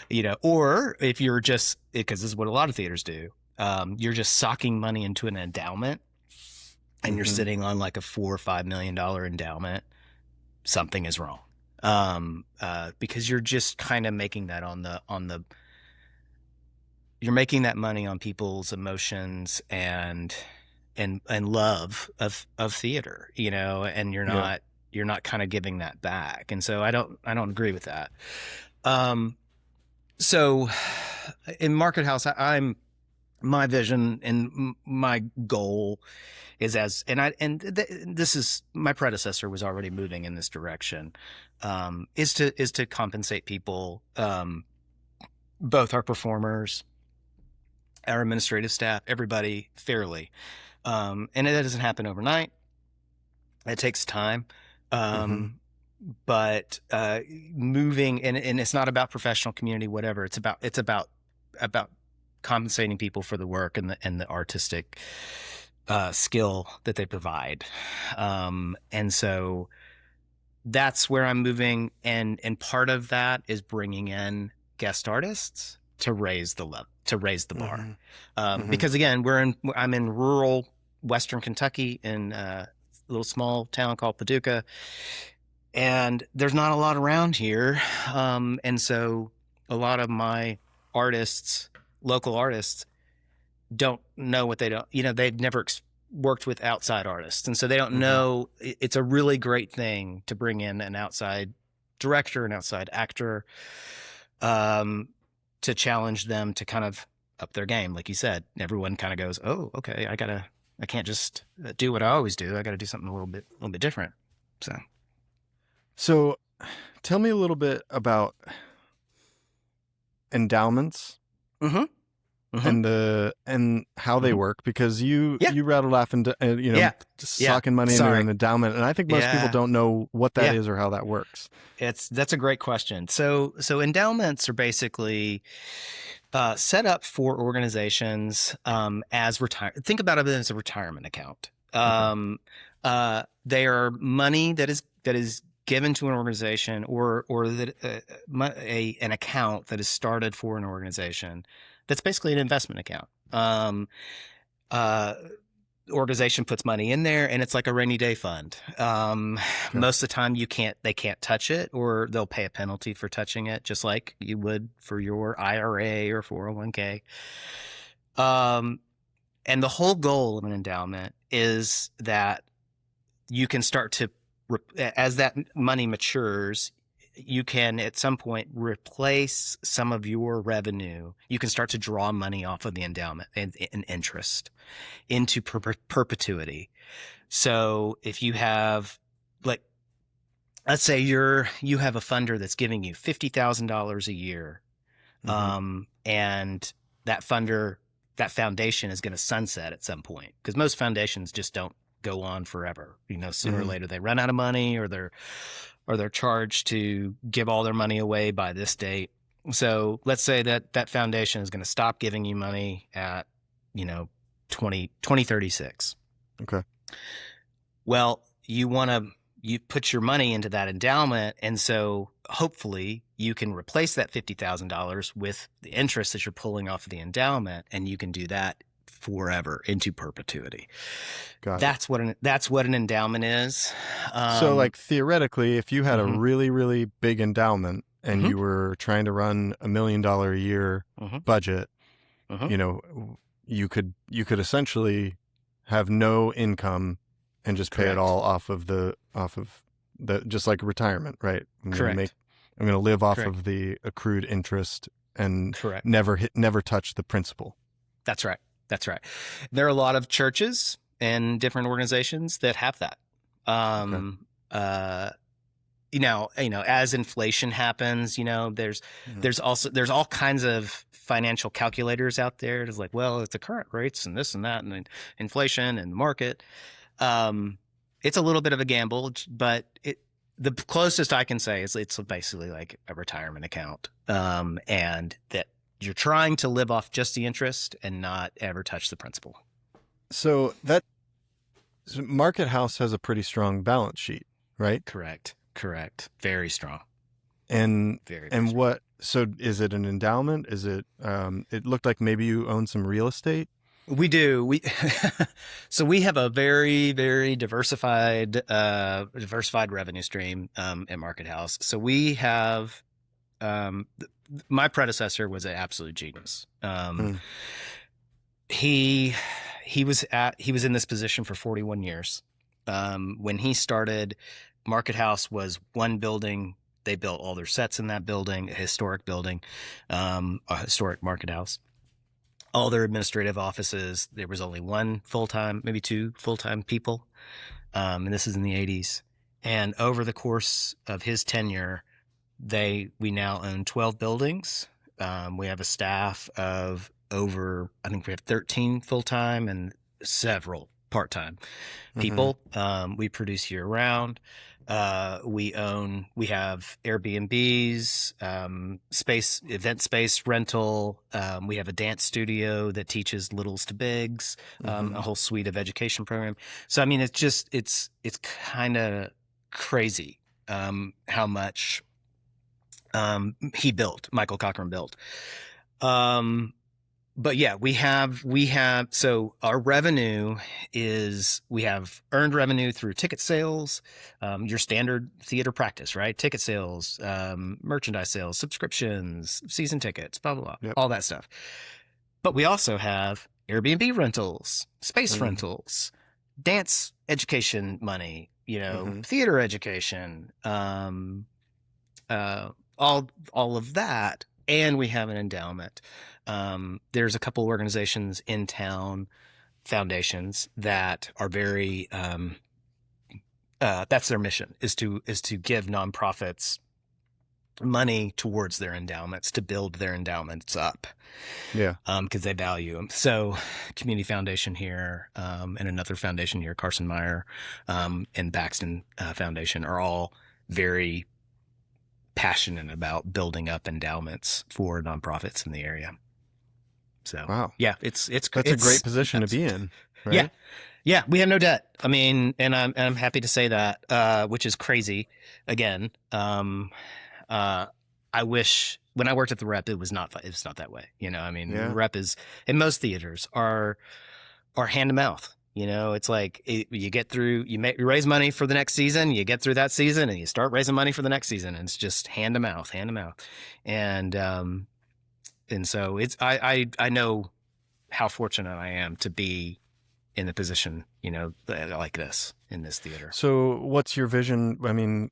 you know. Or if you're just, because this is what a lot of theaters do, you're just socking money into an endowment, and you're sitting on like a $4 or $5 million endowment, something is wrong, because you're just kind of making that you're making that money on people's emotions and love of theater, you know, and you're Yeah. not kind of giving that back. And so I don't agree with that. So in Market House, my vision and my goal is this is, my predecessor was already moving in this direction, is to compensate people, both our performers, our administrative staff, everybody fairly. And that doesn't happen overnight. It takes time. But moving, and it's not about professional, community, whatever. It's about compensating people for the work and the artistic skill that they provide. And so that's where I'm moving, and part of that is bringing in guest artists to raise the bar. Because again, I'm in rural Western Kentucky, in a little small town called Paducah, and there's not a lot around here. And so a lot of my local artists, don't know what they don't, you know, they've never worked with outside artists. And so they don't know. It's a really great thing to bring in an outside director, an outside actor, to challenge them to kind of up their game. Like you said, everyone kind of goes, oh, okay, I can't just do what I always do. I got to do something a little bit different. So tell me a little bit about endowments and how they work, because you rattled off and socking money into an endowment, and I think most people don't know what that is or how that works. That's a great question. So endowments are basically set up for organizations as think about it as a retirement account. They are money that is given to an organization, or that an account that is started for an organization. That's basically an investment account. Organization puts money in there, and it's like a rainy day fund. Most of the time they can't touch it, or they'll pay a penalty for touching it, just like you would for your IRA or 401k. And the whole goal of an endowment is that you can start to, as that money matures, you can at some point replace some of your revenue. You can start to draw money off of the endowment and interest into perpetuity. So if you have, like, let's say you have a funder that's giving you $50,000 a year, and that foundation is going to sunset at some point, because most foundations just don't go on forever. Sooner or later they run out of money, or they're charged to give all their money away by this date. So let's say that foundation is going to stop giving you money at 2036. Okay. Well, you put your money into that endowment, and so hopefully you can replace that $50,000 with the interest that you're pulling off of the endowment, and you can do that forever into perpetuity. Got it. That's what an endowment is. So like theoretically, if you had a really, really big endowment and Mhm. you were trying to run $1 million a year Mhm. budget, Mhm. you could essentially have no income and just pay it Correct. all off of the just like retirement, right? I'm Correct. going to live off Correct. of the accrued interest and Correct. never touch the principal. That's right. That's right. There are a lot of churches and different organizations that have that. As inflation happens, there's all kinds of financial calculators out there. It's like, well, it's the current rates and this and that and inflation and the market. It's a little bit of a gamble, but the closest I can say is it's basically like a retirement account, and that you're trying to live off just the interest and not ever touch the principal. So Market House has a pretty strong balance sheet, right? Correct. Very strong. And Very and strong. so is it an endowment? Is it it looked like maybe you own some real estate? We do. So we have a very, very diversified revenue stream at Market House. So we have my predecessor was an absolute genius. He was in this position for 41 years. When he started, Market House was one building. They built all their sets in that building, a historic building, a historic Market House. All their administrative offices. There was only one full-time, maybe two full-time people. And this is in the 80s. And over the course of his tenure, we now own 12 buildings. We have a staff of I think we have 13 full-time and several part-time people. We produce year-round. We have Airbnbs, event space rental. We have a dance studio that teaches littles to bigs, a whole suite of education program. So, I mean, it's kind of crazy, how much, Michael Cochran built. But yeah, so our revenue is, we have earned revenue through ticket sales, your standard theater practice, right? Ticket sales, merchandise sales, subscriptions, season tickets, blah, blah, blah, Yep. all that stuff. But we also have Airbnb rentals, space rentals, dance education money, theater education, all of that. And we have an endowment. There's a couple organizations in town, foundations, that are very, that's their mission, is to give nonprofits money towards their endowments, to build their endowments up. Yeah. Because they value them. So Community Foundation here, and another foundation here, Carson Meyer, and Baxton Foundation, are all very passionate about building up endowments for nonprofits in the area. So, wow. Yeah, that's a great position to be in, right? Yeah, we have no debt. I mean, and I'm happy to say that, which is crazy. Again, I wish when I worked at the Rep, it's not that way. I mean, Yeah. The Rep is, in most theaters, are hand to mouth. It's like you get through, you raise money for the next season, you get through that season, and you start raising money for the next season, and it's just hand to mouth, and so it's I know how fortunate I am to be in the position like this in this theater. So, what's your vision? I mean,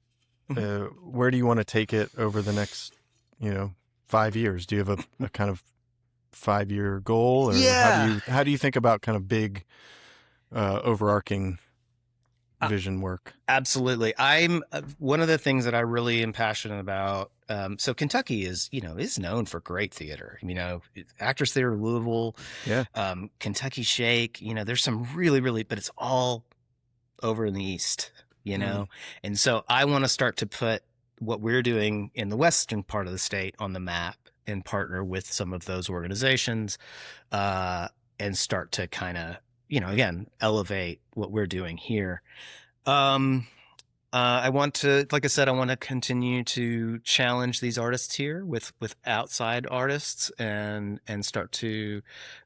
where do you want to take it over the next 5 years? Do you have a kind of 5-year goal, or how do you think about kind of big overarching vision work? Absolutely. I'm one of the things that I really am passionate about. So Kentucky is known for great theater. Actors Theater Louisville, Yeah. Kentucky Shake. There's some really, really, but it's all over in the East, Mm. and so I want to start to put what we're doing in the western part of the state on the map and partner with some of those organizations, uh, and start to kind of, again, elevate what we're doing here. Um, I want to, like I said, I want to continue to challenge these artists here with outside artists, and start to,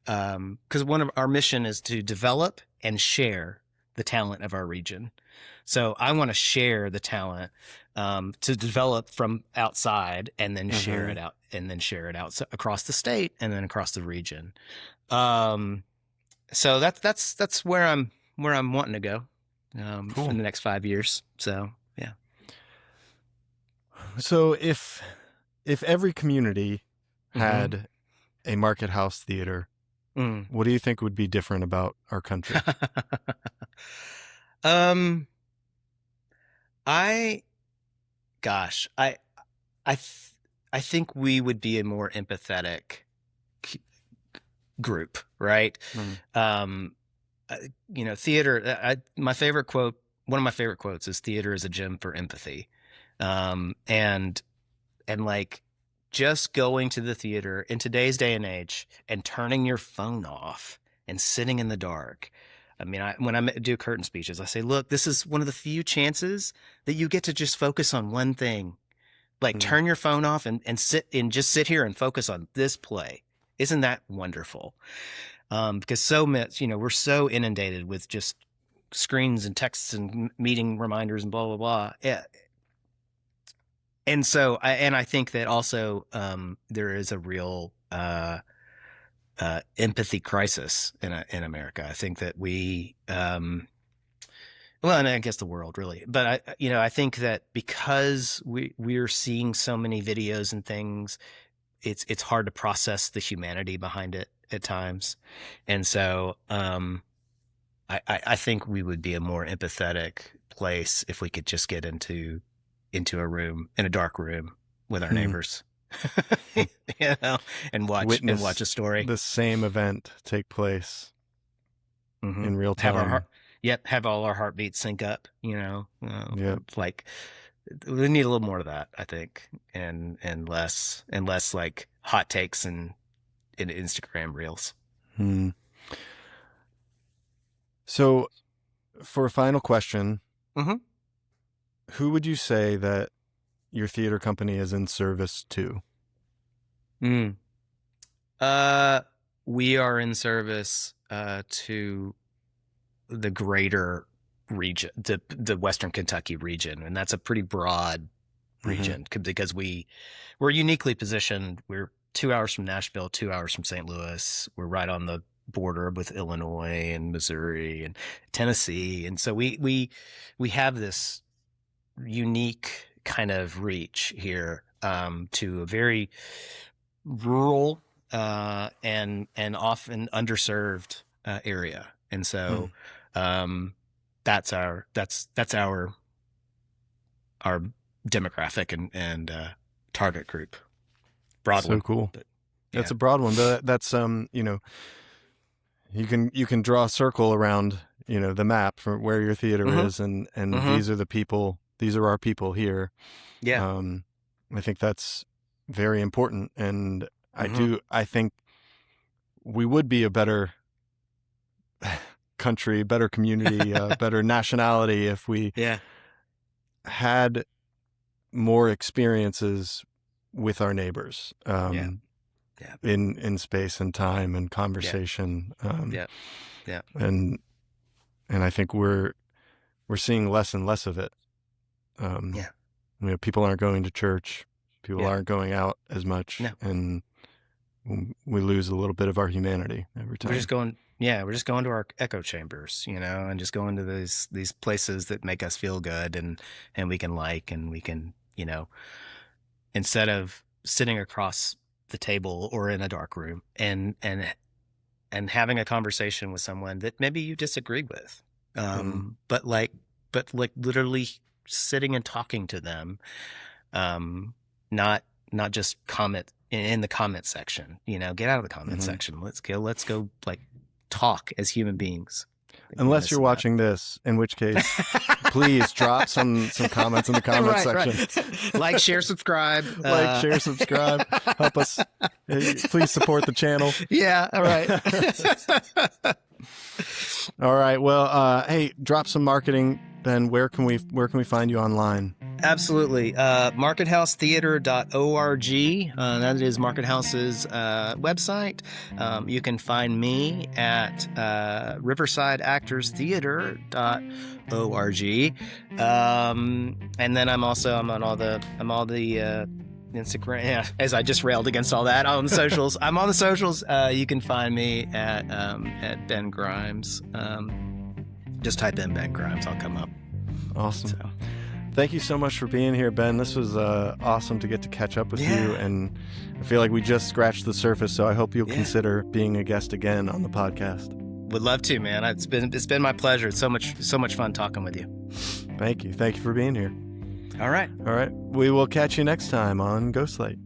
because one of our mission is to develop and share the talent of our region. So I want to share the talent, to develop from outside, and then share Mm-hmm. it out, across the state, and then across the region. Um, so that's where I'm wanting to go, in Cool. the next 5 years. So yeah. So if every community Mm-hmm. had a market house theater, Mm. what do you think would be different about our country? um, I gosh, I th- I think we would be a more empathetic c- group, right? Mm. Um, uh, theater. My favorite quote. One of my favorite quotes is "Theater is a gym for empathy," and like just going to the theater in today's day and age and turning your phone off and sitting in the dark. I mean, when I do curtain speeches, I say, look, this is one of the few chances that you get to just focus on one thing. Like Mm. turn your phone off and just sit here and focus on this play. Isn't that wonderful? Because so much, we're so inundated with just screens and texts and meeting reminders and blah, blah, blah. Yeah, and so I think that also, there is a real, empathy crisis in America. I think that well, and I guess the world really, but I think that because we're seeing so many videos and things, it's hard to process the humanity behind it at times, and so, I think we would be a more empathetic place if we could just get into a room, in a dark room, with our Hmm. neighbors, you know, and watch Witness a story. the same event take place Hmm. in real Have our time. yep, have all our heartbeats sync up. Yep. Like we need a little more of that, I think, and less like hot takes and Instagram reels. Hmm. So, for a final question, Hmm. who would you say that your theater company is in service to? Mm. Uh, we are in service, to the greater region, the Western Kentucky region, and that's a pretty broad Mm-hmm. region because we're uniquely positioned. We're 2 hours from Nashville, 2 hours from St. Louis. We're right on the border with Illinois and Missouri and Tennessee, and so we have this unique kind of reach here, to a very rural, and often underserved, area, and so, um, that's our demographic and target group. Broad So one, cool. but That's yeah. a broad one, but that's you can draw a circle around the map for where your theater Mm-hmm. is, and Mm-hmm. these are the people. These are our people here. Yeah. Um, I think that's very important, and Mm-hmm. I think we would be a better country, better community, better nationality if we Yeah. had more experiences with our neighbors, Yeah. Yeah. in space and time and Yeah. conversation, Yeah. Yeah. and I think we're seeing less and less of it. Um, Yeah. people aren't going to church, people Yeah. aren't going out as much, No, and we lose a little bit of our humanity every we're just time. going. Yeah, we're just going to our echo chambers, and just going to these places that make us feel good, and we can and we can, instead of sitting across the table or in a dark room and having a conversation with someone that maybe you disagree with, Mm, but like literally sitting and talking to them, um, not not just comment in the comment section. Get out of the comment hmm section. Let's go like talk as human beings. Unless you're watching this, in which case, please drop some comments in the comment section. Right. Like, share, subscribe. Share, subscribe. Help us. Please support the channel. Yeah. All right. All right. Well, hey, drop some marketing. Ben, where can we find you online? Absolutely. Markethousetheater.org. That is Market House's website. You can find me at riversideactorstheater.org. And then I'm on all the Instagram. Yeah, as I just railed against all that on the socials. I'm on the socials. You can find me at Ben Grimes. Just type in Ben Grimes. I'll come up. Awesome. Thank you so much for being here, Ben. This was awesome to get to catch up with you, and I feel like we just scratched the surface, so I hope you'll consider being a guest again on the podcast. Would love to, man. It's been my pleasure. It's so much fun talking with you. Thank you for being here. All right. We will catch you next time on Ghostlight.